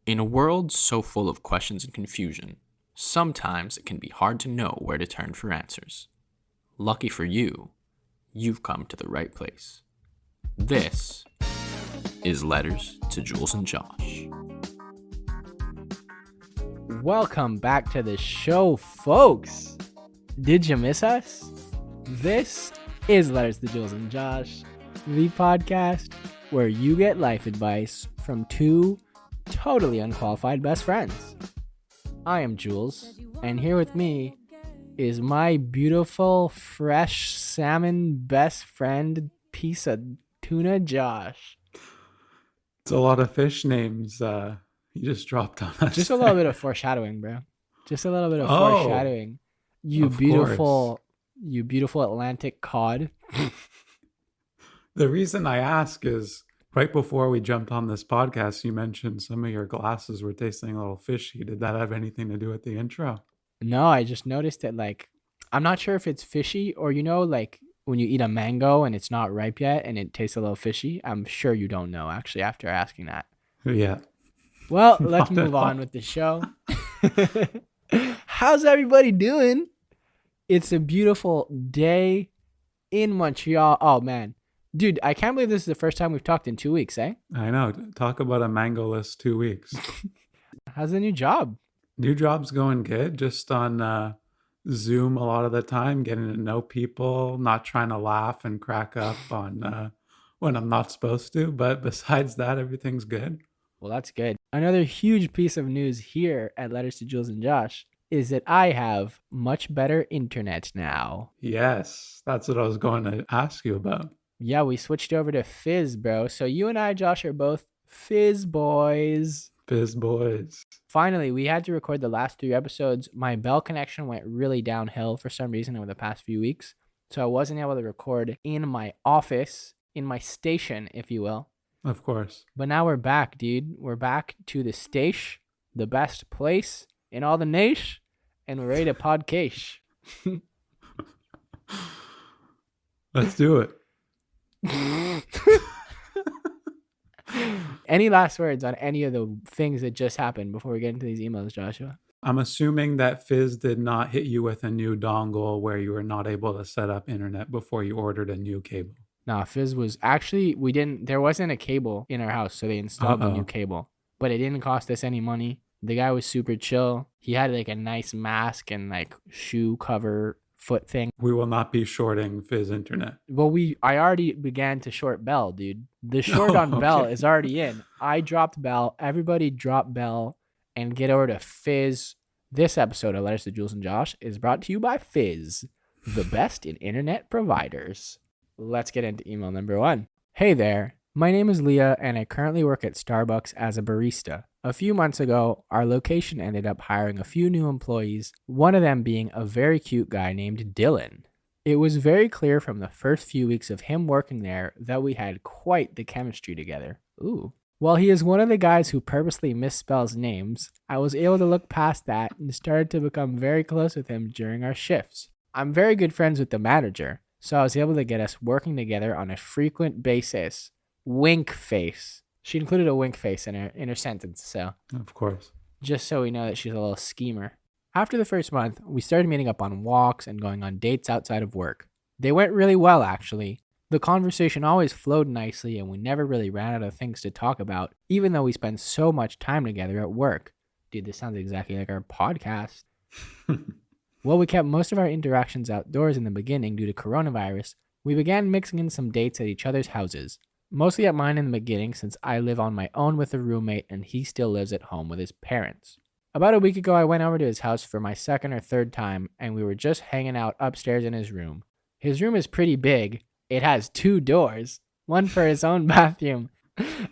In a world so full of questions and confusion, sometimes it can be hard to know where to turn for answers. Lucky for you, you've come to the right place. This is Letters to Jules and Josh. Welcome back to the show, folks. Did you miss us? This is Letters to Jules and Josh, the podcast where you get life advice from two totally unqualified best friends. I am Jules, and here with me is my beautiful, fresh salmon best friend, piece of tuna, Josh. It's a lot of fish names you just dropped on us. Just a little bit of foreshadowing, bro. Just a little bit of foreshadowing. You of beautiful course. Atlantic cod. The reason I ask is right before we jumped on this podcast, you mentioned some of your glasses were tasting a little fishy. Did that have anything to do with the intro? No, I just noticed it. I'm not sure if it's fishy or, when you eat a mango and it's not ripe yet and it tastes a little fishy. I'm sure you don't know, actually, after asking that. Yeah. Well, let's move on with the show. How's everybody doing? It's a beautiful day in Montreal. Oh, man. Dude, I can't believe this is the first time we've talked in 2 weeks, eh? I know. Talk about a mango-less 2 weeks. How's the new job? New job's going good. Just on Zoom a lot of the time, getting to know people, not trying to laugh and crack up on when I'm not supposed to. But besides that, everything's good. Well, that's good. Another huge piece of news here at Letters to Jules and Josh is that I have much better internet now. Yes, that's what I was going to ask you about. Yeah, we switched over to Fizz, bro. So you and I, Josh, are both Fizz boys. Fizz boys. Finally, we had to record the last 3 episodes. My Bell connection went really downhill for some reason over the past few weeks. So I wasn't able to record in my office, in my station, if you will. Of course. But now we're back, dude. We're back to the station, the best place in all the nation, and we're ready to podcast. Let's do it. Any last words on any of the things that just happened before we get into these emails, Joshua? I'm assuming that Fizz did not hit you with a new dongle where you were not able to set up internet before you ordered a new cable. Nah, Fizz was actually, there wasn't a cable in our house, so they installed the new cable, but it didn't cost us any money. The guy was super chill. He had a nice mask and shoe cover foot thing. We will not be shorting Fizz internet. Well, I already began to short Bell, dude. The short on Bell is already in. I dropped Bell. Everybody drop Bell and get over to Fizz. This episode of Letters to Jules and Josh is brought to you by Fizz, the best in internet providers. Let's get into email number 1. Hey there. My name is Leah, and I currently work at Starbucks as a barista. A few months ago, our location ended up hiring a few new employees, one of them being a very cute guy named Dylan. It was very clear from the first few weeks of him working there that we had quite the chemistry together. Ooh. While he is one of the guys who purposely misspells names, I was able to look past that and started to become very close with him during our shifts. I'm very good friends with the manager, so I was able to get us working together on a frequent basis. Wink face. She included a wink face in her sentence, so. Of course. Just so we know that she's a little schemer. After the first month, we started meeting up on walks and going on dates outside of work. They went really well, actually. The conversation always flowed nicely and we never really ran out of things to talk about, even though we spend so much time together at work. Dude, this sounds exactly like our podcast. While we kept most of our interactions outdoors in the beginning due to coronavirus, we began mixing in some dates at each other's houses. Mostly at mine in the beginning since I live on my own with a roommate and he still lives at home with his parents. About a week ago, I went over to his house for my second or third time and we were just hanging out upstairs in his room. His room is pretty big. It has 2 doors, one for his own bathroom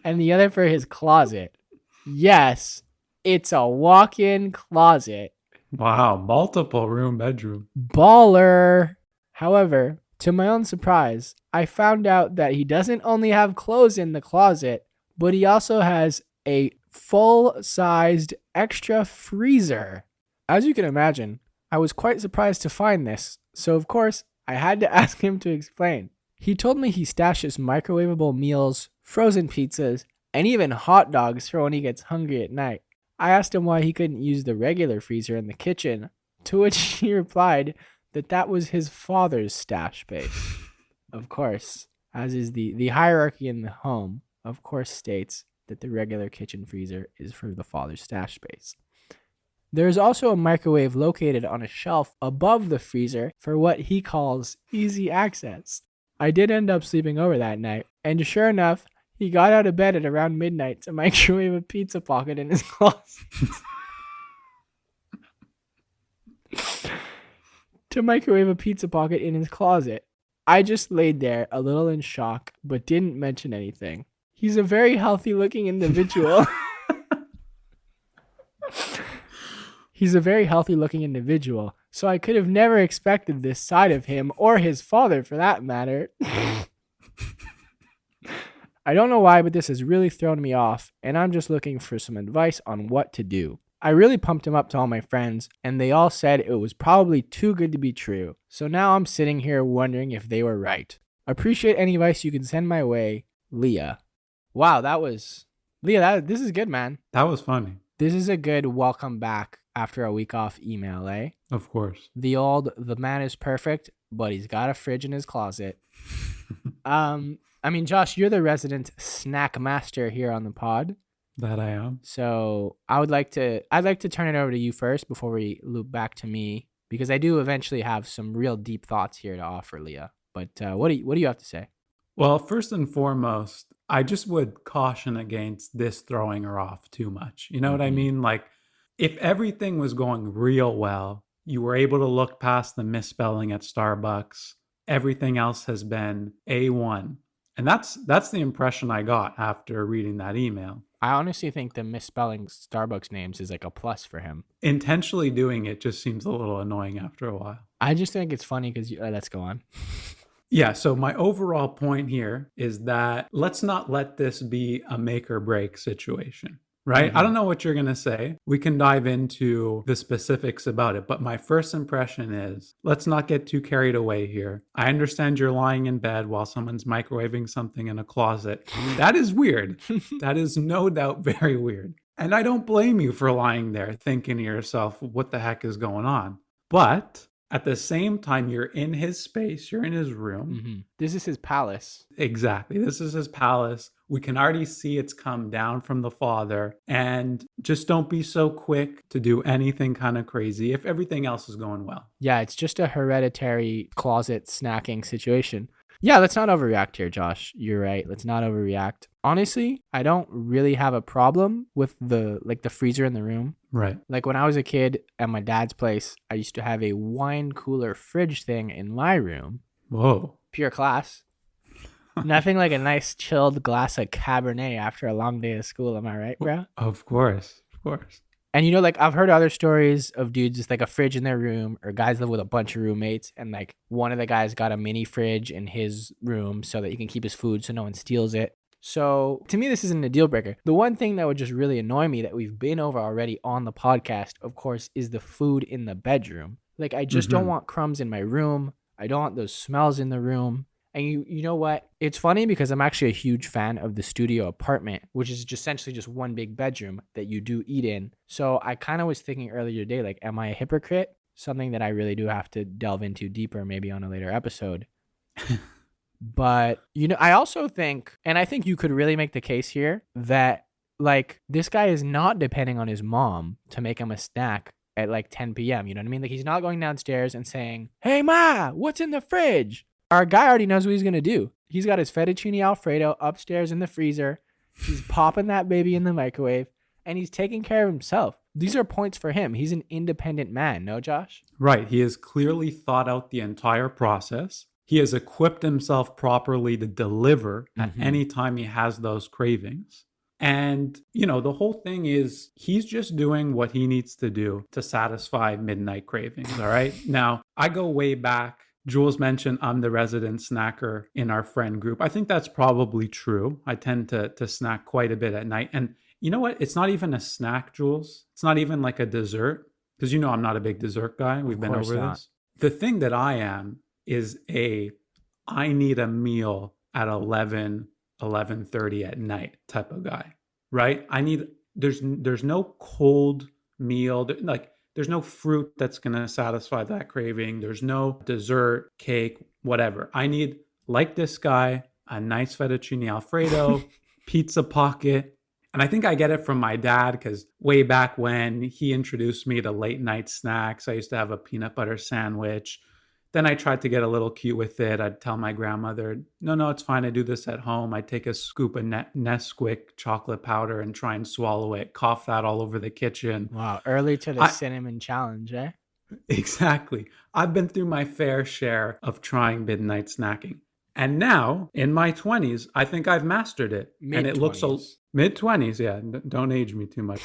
and the other for his closet. Yes, it's a walk-in closet. Wow, multiple bedroom. Baller. However, to my own surprise, I found out that he doesn't only have clothes in the closet, but he also has a full-sized extra freezer. As you can imagine, I was quite surprised to find this, so of course, I had to ask him to explain. He told me he stashes microwavable meals, frozen pizzas, and even hot dogs for when he gets hungry at night. I asked him why he couldn't use the regular freezer in the kitchen, to which he replied that was his father's stash space. Of course, as is the hierarchy in the home, of course states that the regular kitchen freezer is for the father's stash space. There is also a microwave located on a shelf above the freezer for what he calls easy access. I did end up sleeping over that night, and sure enough, he got out of bed at around midnight to microwave a pizza pocket in his closet. I just laid there a little in shock, but didn't mention anything. He's a very healthy looking individual. So I could have never expected this side of him, or his father for that matter. I don't know why, but this has really thrown me off, and I'm just looking for some advice on what to do. I really pumped him up to all my friends, and they all said it was probably too good to be true. So now I'm sitting here wondering if they were right. Appreciate any advice you can send my way, Leah. Wow, Leah, this is good, man. That was funny. This is a good welcome back after a week off email, eh? Of course. The man is perfect, but he's got a fridge in his closet. I mean, Josh, you're the resident snack master here on the pod. That I am. So I'd like to turn it over to you first before we loop back to me, because I do eventually have some real deep thoughts here to offer, Leah. But what do you have to say? Well, first and foremost, I just would caution against this throwing her off too much. You know what I mean? Like, if everything was going real well, you were able to look past the misspelling at Starbucks, everything else has been A1. And that's the impression I got after reading that email. I honestly think the misspelling Starbucks names is like a plus for him. Intentionally doing it just seems a little annoying after a while. I just think it's funny because let's go on. Yeah, so my overall point here is that let's not let this be a make or break situation, right? I don't know what you're going to say. We can dive into the specifics about it, but my first impression is let's not get too carried away here. I understand you're lying in bed while someone's microwaving something in a closet. That is weird. That is no doubt very weird. And I don't blame you for lying there thinking to yourself, what the heck is going on? But at the same time, you're in his space, you're in his room. This is his palace. Exactly. This is his palace. We can already see it's come down from the father. And just don't be so quick to do anything kind of crazy if everything else is going well. Yeah, it's just a hereditary closet snacking situation. Yeah, let's not overreact here, Josh. You're right. Let's not overreact. Honestly, I don't really have a problem with the freezer in the room. Right. Like when I was a kid at my dad's place, I used to have a wine cooler fridge thing in my room. Whoa. Pure class. Nothing like a nice chilled glass of Cabernet after a long day of school. Am I right, bro? Of course. Of course. And you know, like I've heard other stories of dudes just like a fridge in their room, or guys live with a bunch of roommates, and like one of the guys got a mini fridge in his room so that he can keep his food so no one steals it. So to me, this isn't a deal breaker. The one thing that would just really annoy me that we've been over already on the podcast, of course, is the food in the bedroom. Like I just don't want crumbs in my room. I don't want those smells in the room. And you know what? It's funny because I'm actually a huge fan of the studio apartment, which is just essentially just one big bedroom that you do eat in. So I kind of was thinking earlier today, like, am I a hypocrite? Something that I really do have to delve into deeper, maybe on a later episode. But, you know, I also think, and I think you could really make the case here that like this guy is not depending on his mom to make him a snack at like 10 p.m. You know what I mean? Like he's not going downstairs and saying, "Hey, Ma, what's in the fridge?" Our guy already knows what he's going to do. He's got his fettuccine Alfredo upstairs in the freezer. He's popping that baby in the microwave, and he's taking care of himself. These are points for him. He's an independent man. No, Josh? Right. He has clearly thought out the entire process. He has equipped himself properly to deliver at any time he has those cravings. And, you know, the whole thing is he's just doing what he needs to do to satisfy midnight cravings. All right. Now, I go way back. Jules mentioned I'm the resident snacker in our friend group. I think that's probably true. I tend to snack quite a bit at night. And you know what? It's not even a snack, Jules. It's not even like a dessert, because you know I'm not a big dessert guy. We've been over this. The thing that I am is I need a meal at 11 11:30 at night type of guy, right? There's no cold meal, like there's no fruit that's going to satisfy that craving. There's no dessert, cake, whatever. I need, like this guy, a nice fettuccine alfredo, pizza pocket. And I think I get it from my dad because way back when he introduced me to late night snacks, I used to have a peanut butter sandwich. Then I tried to get a little cute with it. I'd tell my grandmother, no, it's fine. I do this at home. I take a scoop of Nesquik chocolate powder and try and swallow it, cough that all over the kitchen. Wow, early to the cinnamon challenge, eh? Exactly. I've been through my fair share of trying midnight snacking. And now, in my 20s, I think I've mastered it. And it looks mid-20s, yeah. Don't age me too much.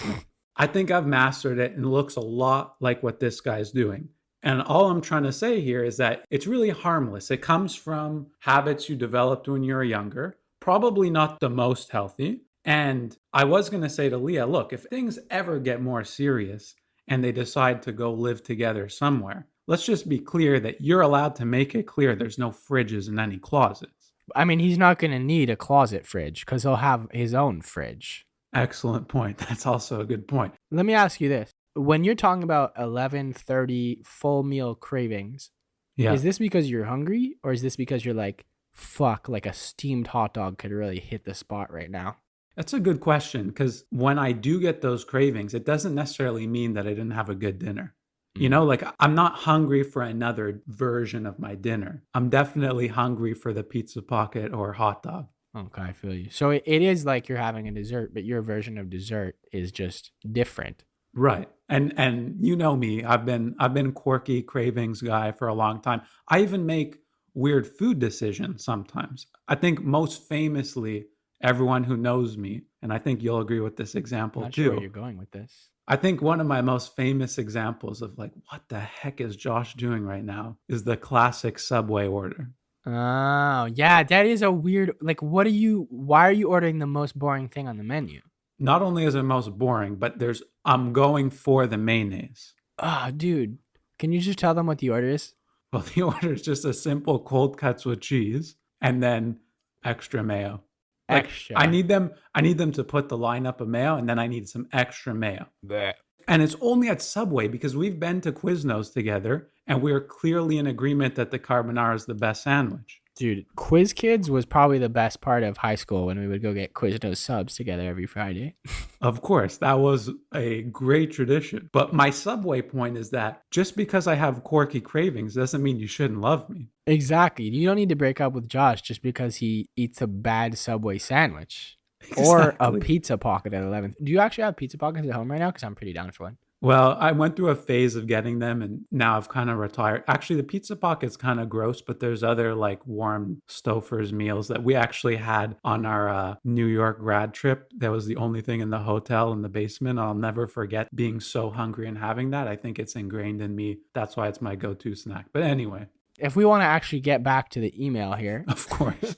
I think I've mastered it and it looks a lot like what this guy's doing. And all I'm trying to say here is that it's really harmless. It comes from habits you developed when you were younger, probably not the most healthy. And I was going to say to Leah, look, if things ever get more serious and they decide to go live together somewhere, let's just be clear that you're allowed to make it clear there's no fridges in any closets. I mean, he's not going to need a closet fridge because he'll have his own fridge. Excellent point. That's also a good point. Let me ask you this. When you're talking about 11:30 full meal cravings, is this because you're hungry or is this because you're like, fuck, like a steamed hot dog could really hit the spot right now? That's a good question because when I do get those cravings, it doesn't necessarily mean that I didn't have a good dinner. You know, like I'm not hungry for another version of my dinner. I'm definitely hungry for the pizza pocket or hot dog. Okay, I feel you. So it is like you're having a dessert, but your version of dessert is just different. Right. And you know me, I've been quirky cravings guy for a long time. I even make weird food decisions sometimes. I think most famously, everyone who knows me, and I think you'll agree with this example I'm not too. sure where you're going with this. I think one of my most famous examples of like, what the heck is Josh doing right now is the classic Subway order. Oh, yeah, that is a weird, like, why are you ordering the most boring thing on the menu? Not only is it most boring, but I'm going for the mayonnaise. Oh, dude, can you just tell them what the order is? Well, the order is just a simple cold cuts with cheese and then extra mayo. Like, Extra. I need them to put the lineup of mayo and then I need some extra mayo. Blech. And it's only at Subway because we've been to Quiznos together and we are clearly in agreement that the carbonara is the best sandwich. Dude, Quiz Kids was probably the best part of high school when we would go get Quiznos subs together every Friday. Of course, that was a great tradition. But my Subway point is that just because I have quirky cravings doesn't mean you shouldn't love me. Exactly. You don't need to break up with Josh just because he eats a bad Subway sandwich. Exactly. Or a pizza pocket at 11. Do you actually have pizza pockets at home right now? Because I'm pretty down for one. Well, I went through a phase of getting them and now I've kind of retired. Actually, the pizza pocket's kind of gross, but there's other like warm Stouffer's meals that we actually had on our New York grad trip. That was the only thing in the hotel in the basement. I'll never forget being so hungry and having that. I think it's ingrained in me. That's why it's my go-to snack. But anyway. If we want to actually get back to the email here. Of course.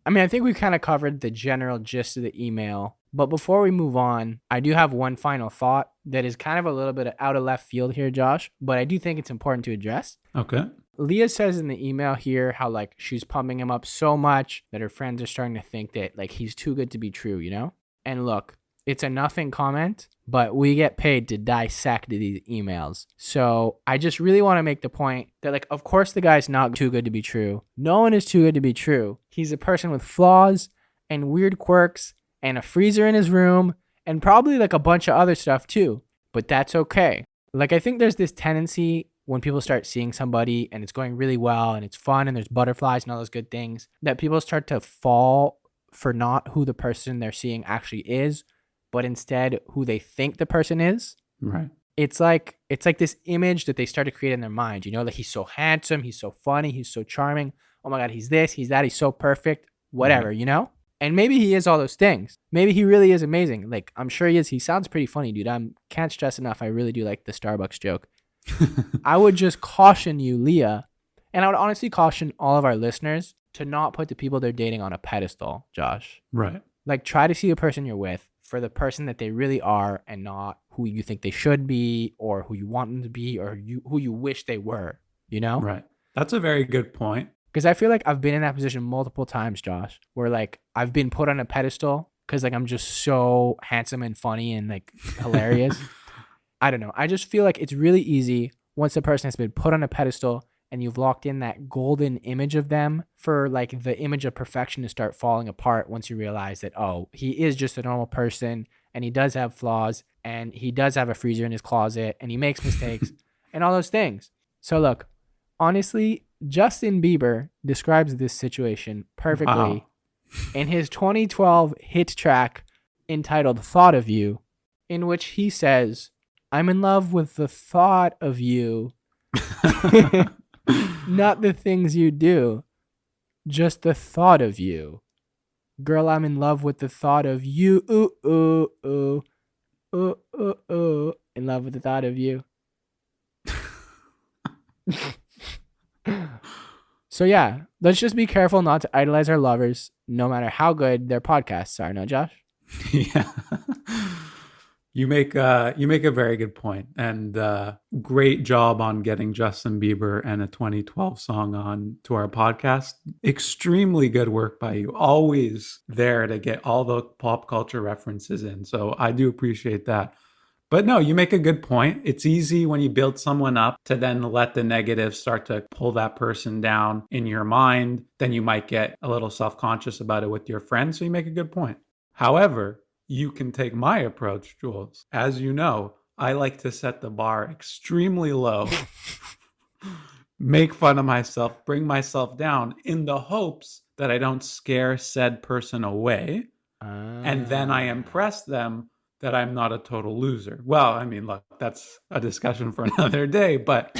I mean, I think we kind of covered the general gist of the email. But before we move on, I do have one final thought that is kind of a little bit out of left field here, Josh, but I do think it's important to address. Okay. Leah says in the email here how like she's pumping him up so much that her friends are starting to think that like he's too good to be true, you know? And look, it's a nothing comment, but we get paid to dissect these emails. So I just really want to make the point that like, of course the guy's not too good to be true. No one is too good to be true. He's a person with flaws and weird quirks and a freezer in his room, and probably like a bunch of other stuff too. But that's okay. Like I think there's this tendency when people start seeing somebody and it's going really well and it's fun and there's butterflies and all those good things, that people start to fall for not who the person they're seeing actually is, but instead who they think the person is. Right. It's like this image that they start to create in their mind, you know, like he's so handsome, he's so funny, he's so charming. Oh my God, he's this, he's that, he's so perfect, whatever, Right. You know? And maybe he is all those things. Maybe he really is amazing. Like, I'm sure he is. He sounds pretty funny, dude. Can't stress enough. I really do like the Starbucks joke. I would just caution you, Leah, and I would honestly caution all of our listeners to not put the people they're dating on a pedestal, Josh. Right. Like, try to see the person you're with for the person that they really are and not who you think they should be or who you want them to be or who you wish they were, you know? Right. That's a very good point. Because I feel like I've been in that position multiple times, Josh, where like I've been put on a pedestal because like I'm just so handsome and funny and like hilarious. I don't know. I just feel like it's really easy once a person has been put on a pedestal and you've locked in that golden image of them for like the image of perfection to start falling apart once you realize that, oh, he is just a normal person and he does have flaws and he does have a freezer in his closet and he makes mistakes and all those things. So look, honestly, Justin Bieber describes this situation perfectly Wow. in his 2012 hit track entitled Thought of You, in which he says, I'm in love with the thought of you, not the things you do, just the thought of you. Girl, I'm in love with the thought of you. Ooh, ooh, ooh, ooh, ooh, ooh. In love with the thought of you. So yeah, let's just be careful not to idolize our lovers, no matter how good their podcasts are. No, Josh? Yeah. You make a very good point, and great job on getting Justin Bieber and a 2012 song on to our podcast. Extremely good work by you. Always there to get all the pop culture references in. So I do appreciate that. But no, you make a good point. It's easy when you build someone up to then let the negative start to pull that person down in your mind. Then you might get a little self-conscious about it with your friends. So you make a good point. However, you can take my approach, Jules. As you know, I like to set the bar extremely low, make fun of myself, bring myself down in the hopes that I don't scare said person away. And then I impress them that I'm not a total loser. Well, I mean, look, that's a discussion for another day, but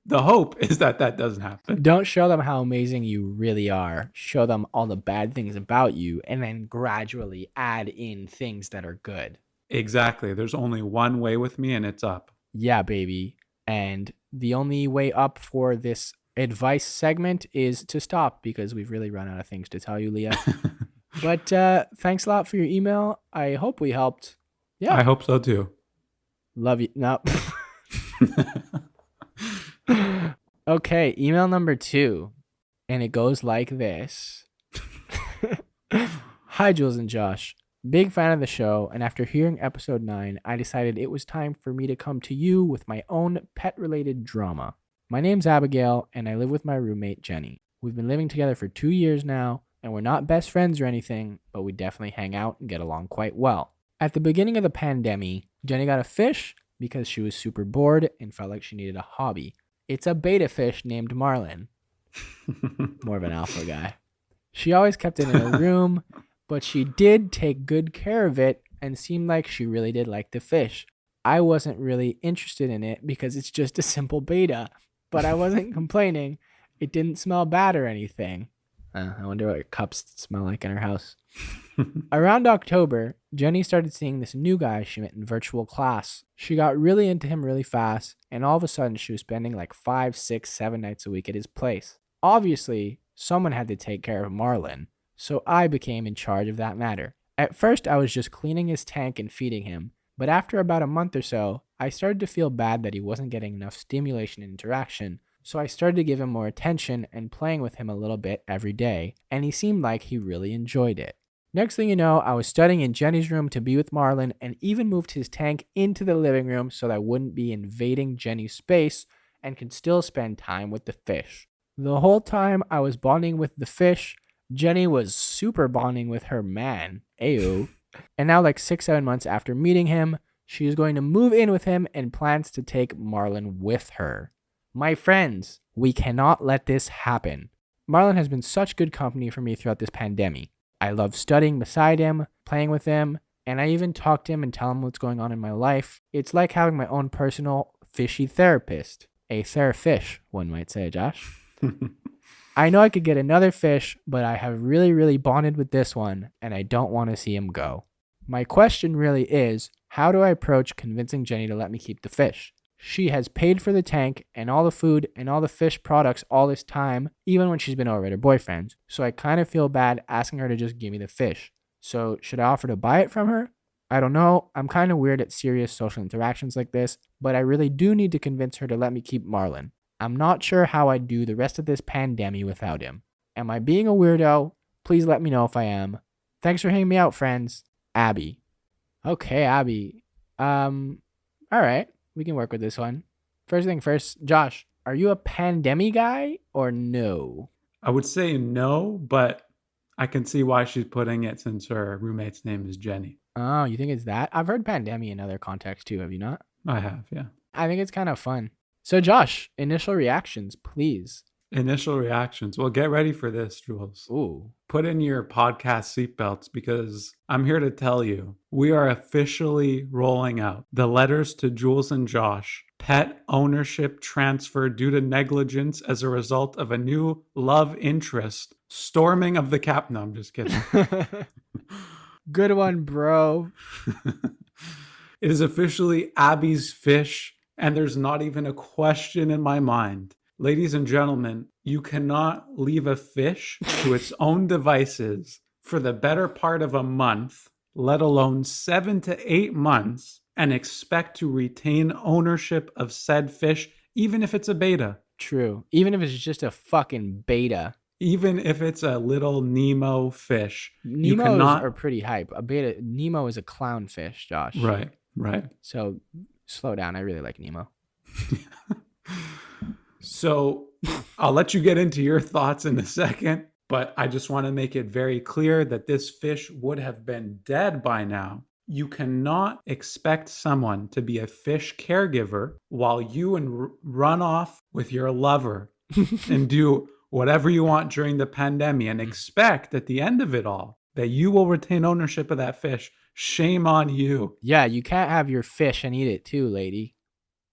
the hope is that that doesn't happen. Don't show them how amazing you really are. Show them all the bad things about you and then gradually add in things that are good. Exactly. There's only one way with me, and it's up. Yeah, baby. And the only way up for this advice segment is to stop because we've really run out of things to tell you, Leah. But thanks a lot for your email. I hope we helped. Yeah. I hope so too. Love you. No. Okay, email number 2. And it goes like this. Hi, Jules and Josh. Big fan of the show, and after hearing episode 9, I decided it was time for me to come to you with my own pet-related drama. My name's Abigail, and I live with my roommate, Jenny. We've been living together for 2 years now, and we're not best friends or anything, but we definitely hang out and get along quite well. At the beginning of the pandemic, Jenny got a fish because she was super bored and felt like she needed a hobby. It's a beta fish named Marlin. More of an alpha guy. She always kept it in her room, but she did take good care of it and seemed like she really did like the fish. I wasn't really interested in it because it's just a simple beta, but I wasn't complaining. It didn't smell bad or anything. I wonder what your cups smell like in her house. Around October, Jenny started seeing this new guy she met in virtual class. She got really into him really fast, and all of a sudden she was spending like 5, 6, 7 nights a week at his place. Obviously, someone had to take care of Marlin, so I became in charge of that matter. At first, I was just cleaning his tank and feeding him, but after about a month or so, I started to feel bad that he wasn't getting enough stimulation and interaction, so I started to give him more attention and playing with him a little bit every day, and he seemed like he really enjoyed it. Next thing you know, I was studying in Jenny's room to be with Marlin and even moved his tank into the living room so that I wouldn't be invading Jenny's space and could still spend time with the fish. The whole time I was bonding with the fish, Jenny was super bonding with her man, Ayo. And now like 6, 7 months after meeting him, she is going to move in with him and plans to take Marlin with her. My friends, we cannot let this happen. Marlin has been such good company for me throughout this pandemic. I love studying beside him, playing with him, and I even talk to him and tell him what's going on in my life. It's like having my own personal fishy therapist. A therafish, one might say, Josh. I know I could get another fish, but I have really bonded with this one, and I don't want to see him go. My question really is, how do I approach convincing Jenny to let me keep the fish? She has paid for the tank and all the food and all the fish products all this time, even when she's been over at her boyfriend's. So I kind of feel bad asking her to just give me the fish. So should I offer to buy it from her? I don't know. I'm kind of weird at serious social interactions like this, but I really do need to convince her to let me keep Marlin. I'm not sure how I'd do the rest of this pandemic without him. Am I being a weirdo? Please let me know if I am. Thanks for hanging me out, friends. Abby. Okay, Abby. All right. We can work with this one. First thing first, Josh, are you a pandemic guy or no? I would say no, but I can see why she's putting it since her roommate's name is Jenny. Oh, you think it's that? I've heard pandemic in other contexts too. Have you not? I have, yeah. I think it's kind of fun. So, Josh, initial reactions, please. Initial reactions. Well, get ready for this, Jules. Ooh. Put in your podcast seatbelts because I'm here to tell you we are officially rolling out the letters to Jules and Josh. Pet ownership transfer due to negligence as a result of a new love interest. Storming of the cap. No, I'm just kidding. Good one, bro. It is officially Abby's fish, and there's not even a question in my mind. Ladies and gentlemen, you cannot leave a fish to its own devices for the better part of a month, let alone 7 to 8 months, and expect to retain ownership of said fish, even if it's a beta. True. Even if it's just a fucking beta. Even if it's a little Nemo fish. Nemos are pretty hype. A beta Nemo is a clownfish, Josh. Right. So slow down. I really like Nemo. So I'll let you get into your thoughts in a second, but I just want to make it very clear that this fish would have been dead by now. You cannot expect someone to be a fish caregiver while you run off with your lover and do whatever you want during the pandemic and expect at the end of it all that you will retain ownership of that fish. Shame on you. Yeah, you can't have your fish and eat it too, lady.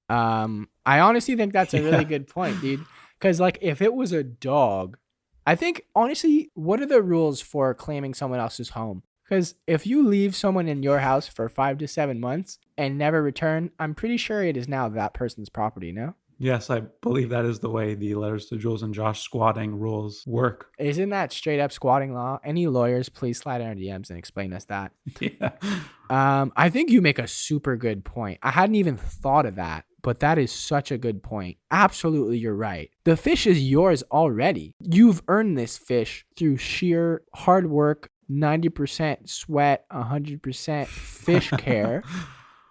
I honestly think that's a really good point, dude. Because like if it was a dog, I think honestly, what are the rules for claiming someone else's home? Because if you leave someone in your house for 5 to 7 months and never return, I'm pretty sure it is now that person's property, no? Yes, I believe that is the way the letters to Jules and Josh squatting rules work. Isn't that straight up squatting law? Any lawyers, please slide in our DMs and explain us that. Yeah. I think you make a super good point. I hadn't even thought of that, but that is such a good point. Absolutely, you're right. The fish is yours already. You've earned this fish through sheer hard work, 90% sweat, 100% fish care,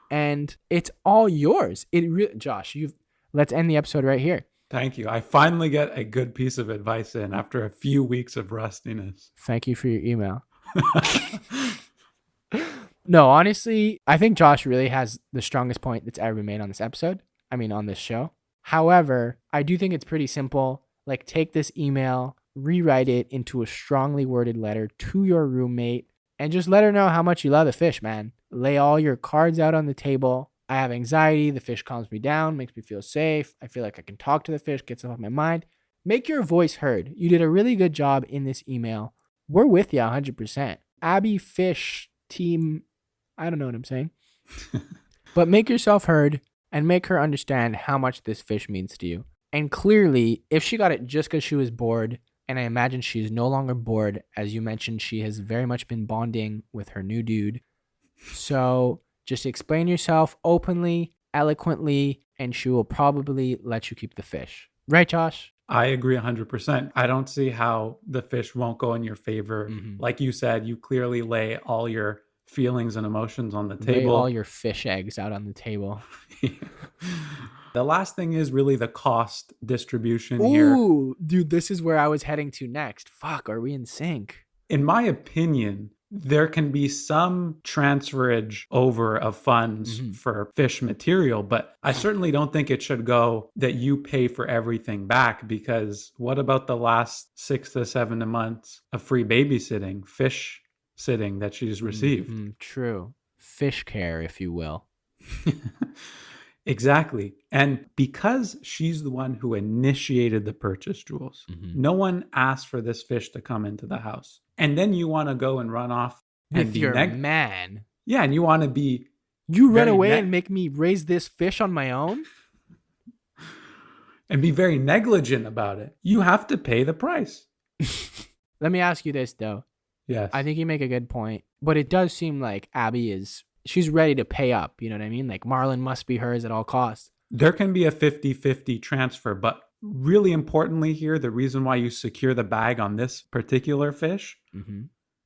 and it's all yours. Josh, let's end the episode right here. Thank you. I finally get a good piece of advice in after a few weeks of rustiness. Thank you for your email. No, honestly, I think Josh really has the strongest point that's ever been made on this episode. I mean, on this show. However, I do think it's pretty simple. Like, take this email, rewrite it into a strongly worded letter to your roommate, and just let her know how much you love the fish, man. Lay all your cards out on the table. I have anxiety. The fish calms me down, makes me feel safe. I feel like I can talk to the fish, gets off my mind. Make your voice heard. You did a really good job in this email. We're with you 100%. Abby Fish team, I don't know what I'm saying. But make yourself heard and make her understand how much this fish means to you. And clearly, if she got it just because she was bored, and I imagine she's no longer bored, as you mentioned, she has very much been bonding with her new dude. So just explain yourself openly, eloquently, and she will probably let you keep the fish. Right, Josh? I agree 100%. I don't see how the fish won't go in your favor. Mm-hmm. Like you said, you clearly lay all your feelings and emotions on the table. Lay all your fish eggs out on the table. The last thing is really the cost distribution here. Ooh, dude, this is where I was heading to next. Fuck, are we in sync? In my opinion, there can be some transferage over of funds for fish material, but I certainly don't think it should go that you pay for everything back, because what about the last 6 to 7 months of free babysitting, fish sitting that she's received? True. Fish care, if you will. Exactly. And because she's the one who initiated the purchase, Jules, no one asked for this fish to come into the house. And then you want to go and run off with your man. Yeah, and you want to be... You run away and make me raise this fish on my own? And be very negligent about it. You have to pay the price. Let me ask you this, though. Yes. I think you make a good point. But it does seem like Abby she's ready to pay up. You know what I mean? Like, Marlon must be hers at all costs. There can be a 50-50 transfer, but really importantly here, the reason why you secure the bag on this particular fish,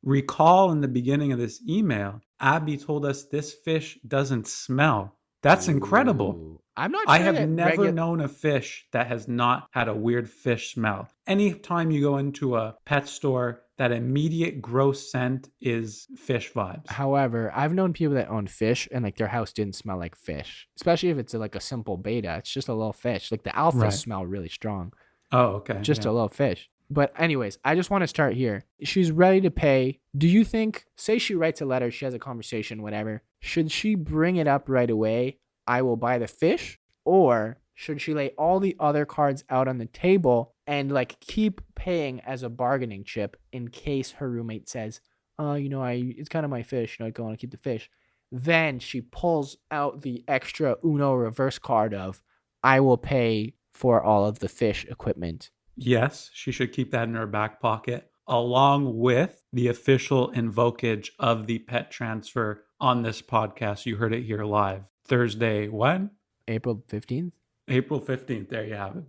recall in the beginning of this email, Abby told us this fish doesn't smell. That's incredible. Ooh. I'm not I sure have that never known a fish that has not had a weird fish smell. Anytime you go into a pet store, that immediate gross scent is fish vibes. However, I've known people that own fish and like their house didn't smell like fish, especially if it's like a simple beta. It's just a little fish. Like the alphas Right. smell really strong. Oh, okay. Just yeah. a little fish. But anyways, I just want to start here. She's ready to pay. Do you think, say she writes a letter, she has a conversation, whatever. Should she bring it up right away? I will buy the fish. Or should she lay all the other cards out on the table and like keep paying as a bargaining chip in case her roommate says, it's kind of my fish, I want to keep the fish. Then she pulls out the extra Uno reverse card of, I will pay for all of the fish equipment. Yes, she should keep that in her back pocket, along with the official invokage of the pet transfer on this podcast. You heard it here live. Thursday, when? April 15th? April 15th. There you have it.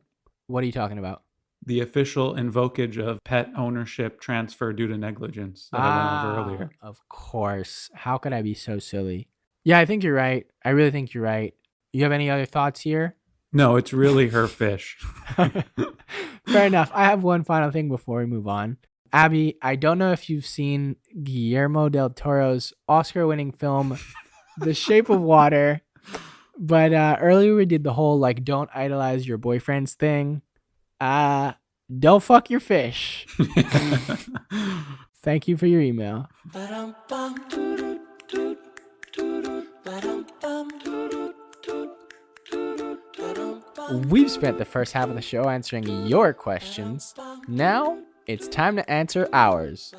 What are you talking about? The official invokage of pet ownership transfer due to negligence that I went over earlier. Of course. How could I be so silly? Yeah, I think you're right. I really think you're right. You have any other thoughts here? No, it's really her fish. Fair enough. I have one final thing before we move on. Abby, I don't know if you've seen Guillermo del Toro's Oscar-winning film, The Shape of Water, but earlier we did the whole like don't idolize your boyfriends thing. Don't fuck your fish. Thank you for your email. We've spent the first half of the show answering your questions. Now it's time to answer ours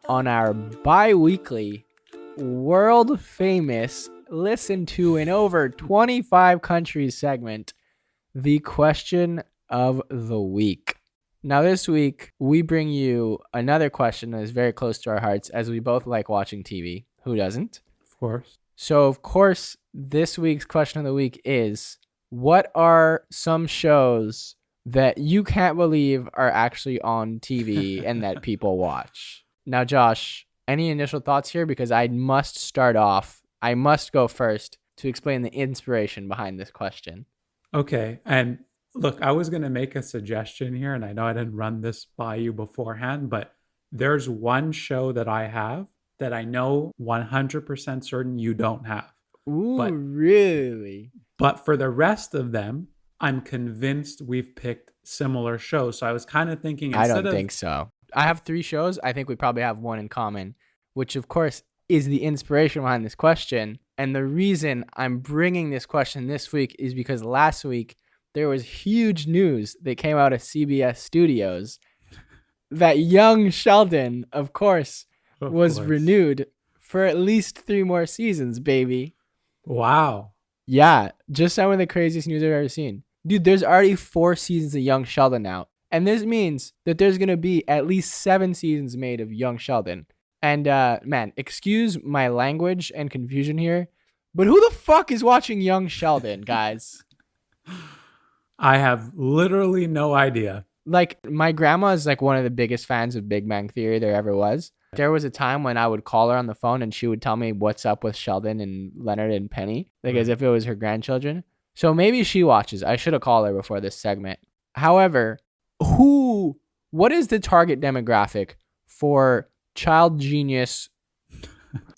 on our bi-weekly, world-famous, listened to in over 25 countries segment, The Question of the Week. Now this week, we bring you another question that is very close to our hearts as we both like watching TV. Who doesn't? Of course. So, of course, this week's question of the week is, what are some shows that you can't believe are actually on TV and that people watch? Now, Josh, any initial thoughts here? Because I must start off. I must go first to explain the inspiration behind this question. Okay. And look, I was going to make a suggestion here, and I know I didn't run this by you beforehand, but there's one show that I have that I know 100% certain you don't have. Ooh, really? But for the rest of them, I'm convinced we've picked similar shows. So I was kind of thinking I don't think so. I have 3 shows. I think we probably have one in common, which of course is the inspiration behind this question. And the reason I'm bringing this question this week is because last week there was huge news that came out of CBS Studios that young Sheldon, of course, was renewed for at least 3 more seasons, baby. Wow. Yeah, just some of the craziest news I've ever seen. Dude, there's already 4 seasons of Young Sheldon out. And this means that there's going to be at least 7 seasons made of Young Sheldon. And man, excuse my language and confusion here, but who the fuck is watching Young Sheldon, guys? I have literally no idea. Like, my grandma is like one of the biggest fans of Big Bang Theory there ever was. There was a time when I would call her on the phone and she would tell me what's up with Sheldon and Leonard and Penny, like as if it was her grandchildren. So maybe she watches. I should have called her before this segment. However, what is the target demographic for child genius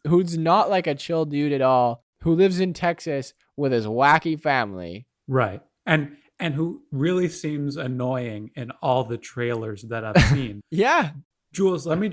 who's not like a chill dude at all, who lives in Texas with his wacky family? Right. And who really seems annoying in all the trailers that I've seen. Yeah. Jules, let me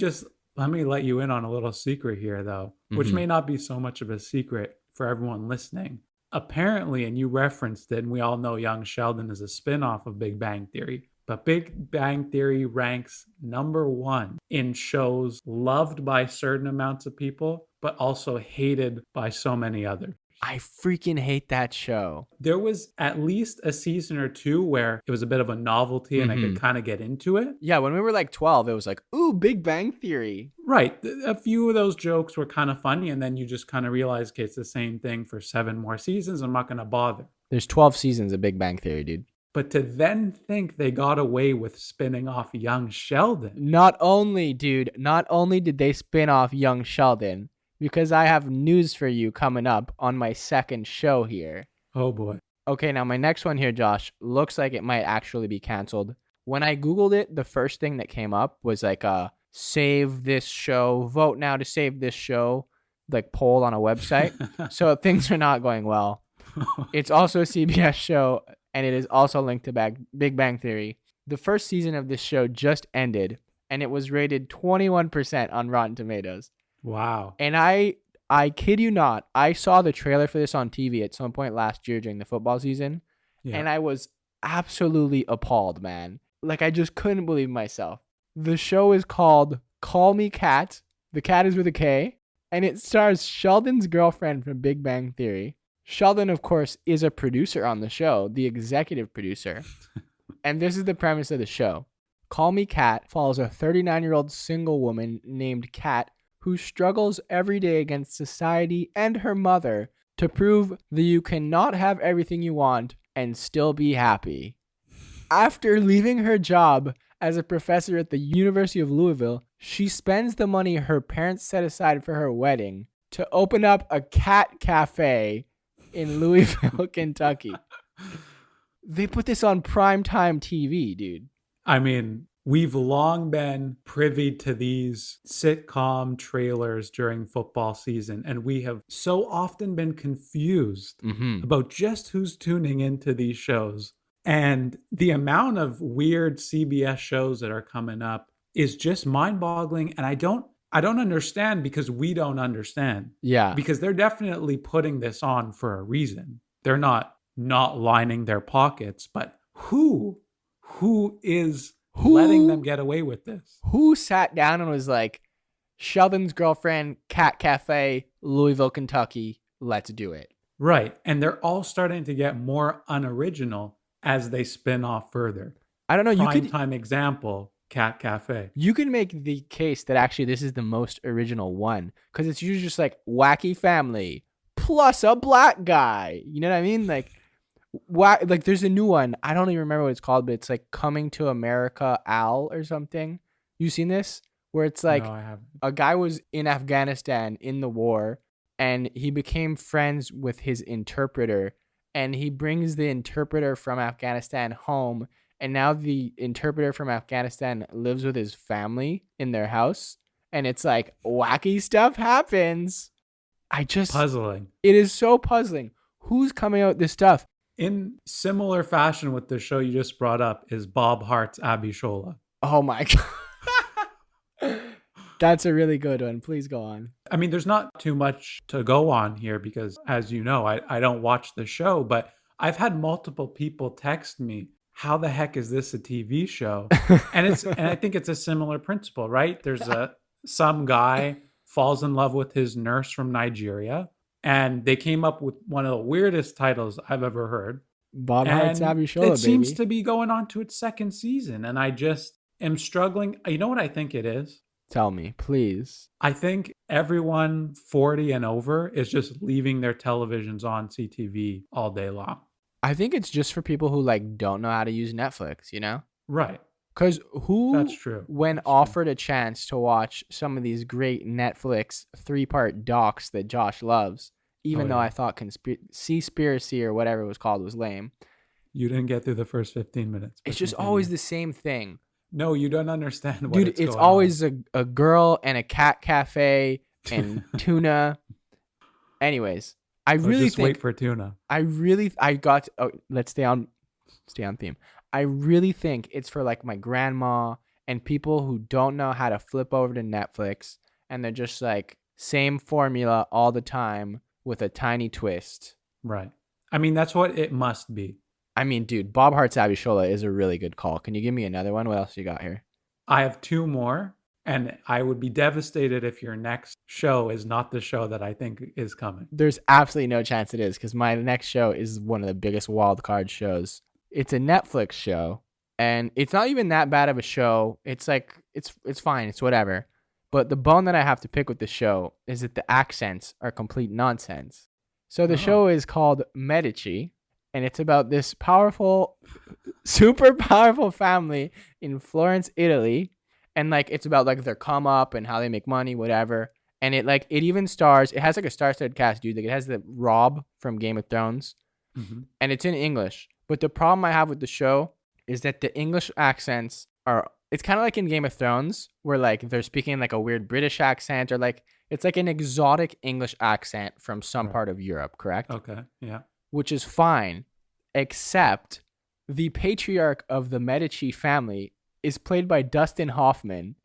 let you in on a little secret here, though, which may not be so much of a secret for everyone listening. Apparently, and you referenced it, and we all know Young Sheldon is a spinoff of Big Bang Theory, but Big Bang Theory ranks number 1 in shows loved by certain amounts of people, but also hated by so many others. I freaking hate that show. There was at least a season or 2 where it was a bit of a novelty and I could kind of get into it. Yeah, when we were like 12, it was like, ooh, Big Bang Theory. Right. A few of those jokes were kind of funny, and then you just kind of realize, okay, it's the same thing for 7 more seasons. I'm not going to bother. There's 12 seasons of Big Bang Theory, dude. But to then think they got away with spinning off young Sheldon. Not only did they spin off young Sheldon, because I have news for you coming up on my second show here. Oh boy. Okay, now my next one here, Josh, looks like it might actually be canceled. When I Googled it, the first thing that came up was like a save this show, vote now to save this show, like poll on a website. So things are not going well. It's also a CBS show, and it is also linked to Big Bang Theory. The first season of this show just ended, and it was rated 21% on Rotten Tomatoes. Wow. And I kid you not, I saw the trailer for this on TV at some point last year during the football season, and I was absolutely appalled, man. Like, I just couldn't believe myself. The show is called Call Me Kat. The cat is with a K, and it stars Sheldon's girlfriend from Big Bang Theory. Sheldon, of course, is a producer on the show, the executive producer. And this is the premise of the show. Call Me Kat follows a 39-year-old single woman named Kat who struggles every day against society and her mother to prove that you cannot have everything you want and still be happy. After leaving her job as a professor at the University of Louisville, she spends the money her parents set aside for her wedding to open up a cat cafe in Louisville, Kentucky. They put this on primetime TV, dude. I mean, we've long been privy to these sitcom trailers during football season, and we have so often been confused about just who's tuning into these shows. And the amount of weird CBS shows that are coming up is just mind-boggling, and I don't understand because we don't understand. Yeah. Because they're definitely putting this on for a reason. They're not lining their pockets, but who is letting them get away with this? Who sat down and was like, Sheldon's girlfriend, Cat Cafe, Louisville, Kentucky, let's do it. Right. And they're all starting to get more unoriginal as they spin off further. I don't know. Prime example, Cat Cafe. You can make the case that actually this is the most original one because it's usually just like wacky family plus a black guy. You know what I mean? Like there's a new one. I don't even remember what it's called, but it's like Coming to America Al or something. You seen this? Where it's like a guy was in Afghanistan in the war and he became friends with his interpreter and he brings the interpreter from Afghanistan home. And now the interpreter from Afghanistan lives with his family in their house. And it's like wacky stuff happens. Puzzling. It is so puzzling. Who's coming out with this stuff? In similar fashion with the show you just brought up is Bob Hart's Abishola. Oh my God. That's a really good one. Please go on. I mean, there's not too much to go on here because, as you know, I don't watch the show, but I've had multiple people text me, how the heck is this a TV show? And I think it's a similar principle, right? There's some guy falls in love with his nurse from Nigeria, and they came up with one of the weirdest titles I've ever heard. Bob Hart's Abishola, baby. It seems to be going on to its second season, and I just am struggling. You know what I think it is? Tell me, please. I think everyone 40 and over is just leaving their televisions on CTV all day long. I think it's just for people who like don't know how to use Netflix, you know? Right. Because That's true. When offered a chance to watch some of these great Netflix 3-part docs that Josh loves, even though I thought Seaspiracy or whatever it was called was lame. You didn't get through the first 15 minutes. It's just always the same thing. No, you don't understand what Dude, it's always a girl and a cat cafe and tuna. Anyways, I really just wait for tuna. Let's stay on theme. I really think it's for like my grandma and people who don't know how to flip over to Netflix and they're just like same formula all the time with a tiny twist. Right. I mean, that's what it must be. I mean, dude, Bob Hart's Abishola is a really good call. Can you give me another one? What else you got here? I have two more, and I would be devastated if your next show is not the show that I think is coming. There's absolutely no chance it is because my next show is one of the biggest wild card shows. It's a Netflix show, and it's not even that bad of a show. It's like, it's fine. It's whatever. But the bone that I have to pick with the show is that the accents are complete nonsense. So the show is called Medici. and it's about this powerful, super powerful family in Florence, Italy, and like it's about like their come up and how they make money, whatever. And it even stars. It has like a star-studded cast, dude. Like it has the Rob from Game of Thrones, and it's in English. But the problem I have with the show is that the English accents are. It's kind of like in Game of Thrones, where like they're speaking like a weird British accent, or like it's like an exotic English accent from some part of Europe, correct? Okay. Yeah. Which is fine, except the patriarch of the Medici family is played by Dustin Hoffman,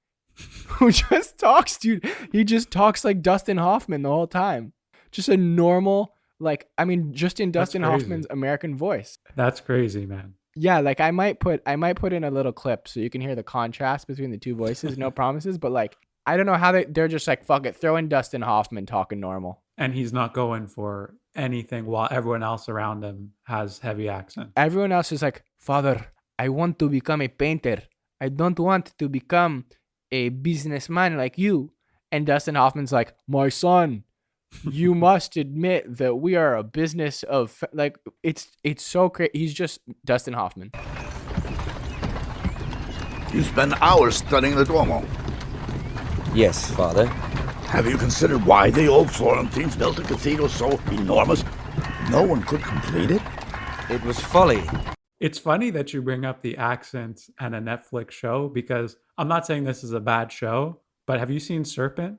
who just talks, dude. He just talks like Dustin Hoffman the whole time. Just a normal, like, I mean, just in Dustin Hoffman's American voice. That's crazy, man. Yeah, like I might put in a little clip so you can hear the contrast between the two voices. No promises, but like I don't know how they're just like, fuck it, throw in Dustin Hoffman talking normal. And he's not going for anything while everyone else around him has heavy accent. Everyone else is like, Father, I want to become a painter. I don't want to become a businessman like you. And Dustin Hoffman's like, my son, you must admit that we are a business of like it's so crazy. He's just Dustin Hoffman. You spend hours studying the Duomo. Yes, Father. Have you considered why the old Florentines built a cathedral so enormous no one could complete it? It was folly. It's funny that you bring up the accents and a Netflix show, because I'm not saying this is a bad show, but have you seen Serpent?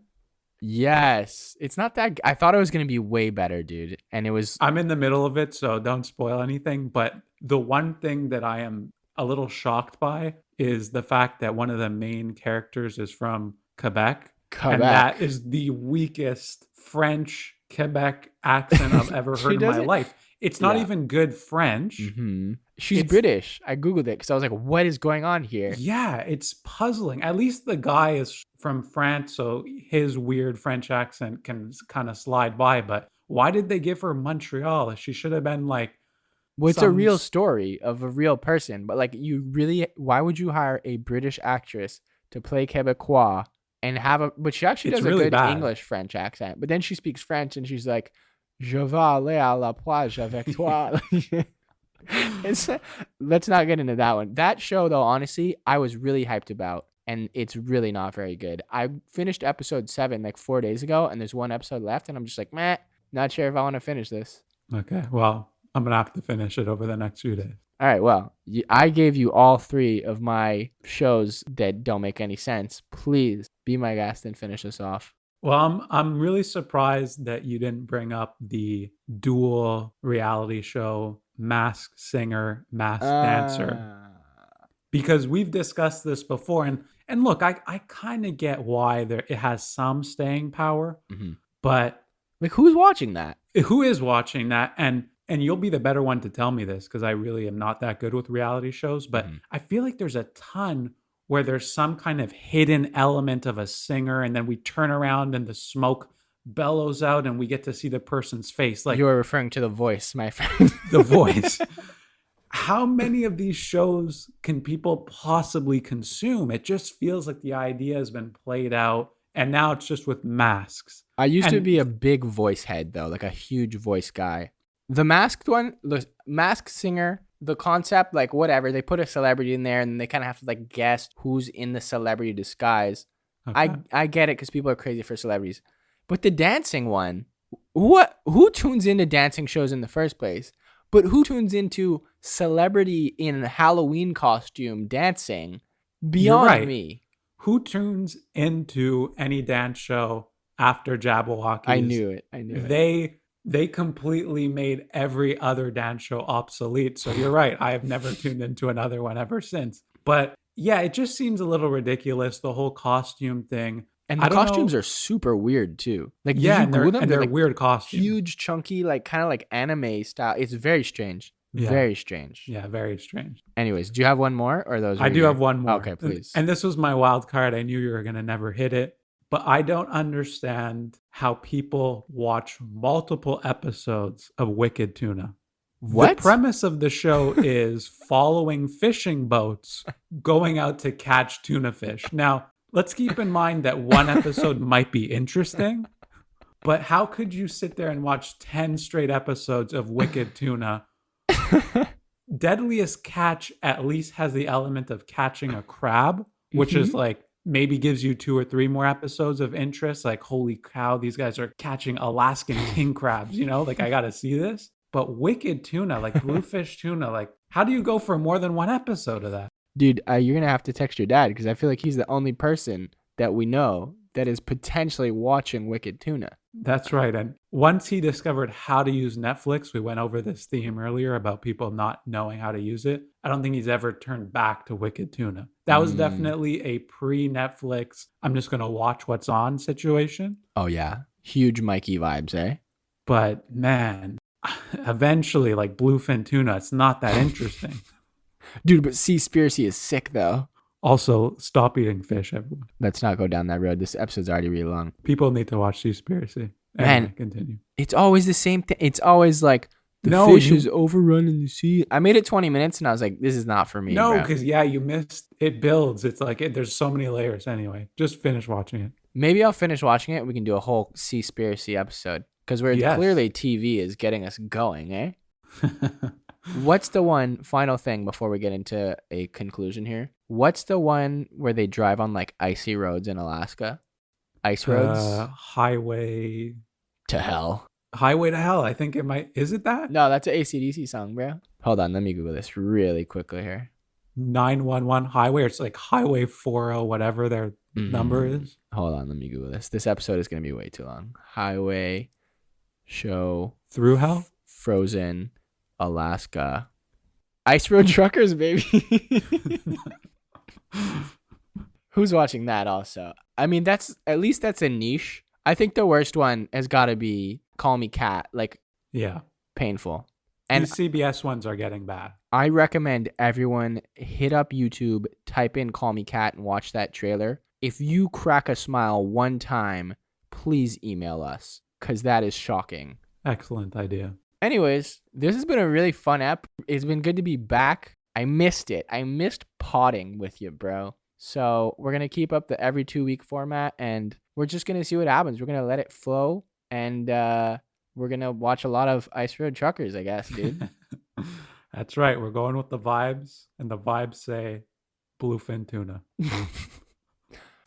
Yes. It's not that I thought it was going to be way better, dude. And it was. I'm in the middle of it, so don't spoil anything. But the one thing that I am a little shocked by is the fact that one of the main characters is from Quebec. And that is the weakest French Quebec accent I've ever heard in my life. It's not even good French. Mm-hmm. She's British. I Googled it because I was like, what is going on here? Yeah, it's puzzling. At least the guy is from France, so his weird French accent can kind of slide by. But why did they give her Montreal? She should have been like... Well, it's a real story of a real person. But like, why would you hire a British actress to play Quebecois and have a... But she actually does really a good English-French accent. But then she speaks French and she's like, je vais aller à la plage avec toi. Let's not get into that one. That show, though, honestly, I was really hyped about, and it's really not very good. I finished episode 7 like 4 days ago, and there's one episode left, and I'm just like, meh, not sure if I want to finish this. Okay, well, I'm going to have to finish it over the next few days. All right, well, I gave you all 3 of my shows that don't make any sense. Please be my guest and finish us off. Well, I'm really surprised that you didn't bring up the dual reality show, Masked Singer, Masked Dancer. Because we've discussed this before. And look, I kind of get why it has some staying power. Mm-hmm. But... like, who's watching that? Who is watching that? And you'll be the better one to tell me this, because I really am not that good with reality shows. But I feel like there's a ton where there's some kind of hidden element of a singer, and then we turn around and the smoke bellows out and we get to see the person's face. Like, you are referring to The Voice, my friend. The Voice. How many of these shows can people possibly consume? It just feels like the idea has been played out, and now it's just with masks. I used to be a big voice head, though, like a huge voice guy. The Masked one, the Masked Singer, the concept, like whatever, they put a celebrity in there and they kind of have to like guess who's in the celebrity disguise. Okay. I get it because people are crazy for celebrities. But the dancing one, who tunes into dancing shows in the first place? But who tunes into celebrity in Halloween costume dancing? Beyond me. Who tunes into any dance show after Jabberwockies? I knew it. They completely made every other dance show obsolete. So you're right. I have never tuned into another one ever since. But yeah, it just seems a little ridiculous, the whole costume thing. And the costumes are super weird too. Like, yeah, and they're like weird costumes. Huge, chunky, like kind of like anime style. It's very strange. Yeah. Very strange. Yeah, very strange. Anyways, do you have one more, or those? I do have one more. Okay, please. And this was my wild card. I knew you were gonna never hit it. But I don't understand how people watch multiple episodes of Wicked Tuna. What? The premise of the show is following fishing boats going out to catch tuna fish. Now, let's keep in mind that one episode might be interesting, but how could you sit there and watch 10 straight episodes of Wicked Tuna Deadliest Catch at least has the element of catching a crab, which is like maybe gives you 2 or 3 more episodes of interest. Like, holy cow, these guys are catching Alaskan king crabs, you know? Like, I got to see this. But Wicked Tuna, like Bluefish Tuna, like, how do you go for more than 1 episode of that? Dude, you're going to have to text your dad because I feel like he's the only person that we know that is potentially watching Wicked Tuna. That's right. And once he discovered how to use Netflix, we went over this theme earlier about people not knowing how to use it. I don't think he's ever turned back to Wicked Tuna. That was definitely a pre-Netflix, I'm just going to watch what's on situation. Oh, yeah. Huge Mikey vibes, eh? But man, eventually, like Bluefin Tuna, it's not that interesting. Dude, but Seaspiracy is sick, though. Also, stop eating fish, everyone. Let's not go down that road. This episode's already really long. People need to watch Seaspiracy. Man, anyway, continue. It's always the same thing. It's always like, the fish is overrun in the sea. I made it 20 minutes and I was like, this is not for me. No, because you missed. It builds. It's like, there's so many layers anyway. Just finish watching it. Maybe I'll finish watching it. We can do a whole Seaspiracy episode. Because clearly TV is getting us going, eh? What's the one final thing before we get into a conclusion here? What's the one where they drive on like icy roads in Alaska? Ice roads? Highway to Hell. Highway to Hell. I think it might. Is it that? No, that's an AC/DC song, bro. Hold on. Let me Google this really quickly here. 911 Highway. It's like Highway 40, whatever their number is. Hold on. Let me Google this. This episode is going to be way too long. Highway show. Through Hell? Frozen. Alaska. Ice Road Truckers, baby. Who's watching that also? I mean, that's a niche. I think the worst one has got to be Call Me Cat. Like, yeah, painful. And these CBS ones are getting bad. I recommend everyone hit up YouTube, type in Call Me Cat, and watch that trailer. If you crack a smile one time, please email us, because that is shocking. Excellent idea. Anyways, this has been a really fun app. It's been good to be back. I missed it. I missed potting with you, bro. So we're going to keep up the every 2-week format, and we're just going to see what happens. We're going to let it flow, and we're going to watch a lot of Ice Road Truckers, I guess, dude. That's right. We're going with the vibes, and the vibes say Bluefin Tuna.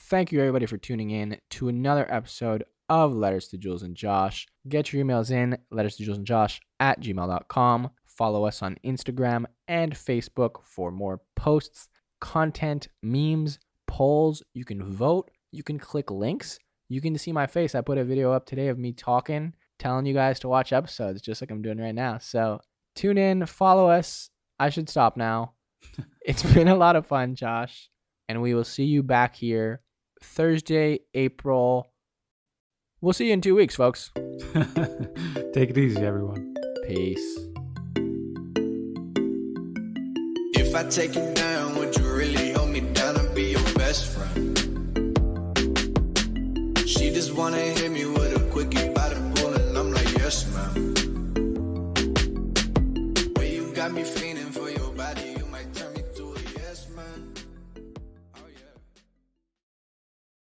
Thank you, everybody, for tuning in to another episode of Letters to Jules and Josh. Get your emails in, letterstojulesandjosh@gmail.com. Follow us on Instagram and Facebook for more posts, content, memes, polls. You can vote. You can click links. You can see my face. I put a video up today of me talking, telling you guys to watch episodes, just like I'm doing right now. So tune in, follow us. I should stop now. It's been a lot of fun, Josh. And we will see you back here Thursday, April. We'll see you in 2 weeks, folks. Take it easy, everyone. Peace. If I take you down, would you really hold me down and be your best friend? She just wanna hit me with a quickie by the pool, and I'm like, yes, ma'am. Well, you got me feeling for your body.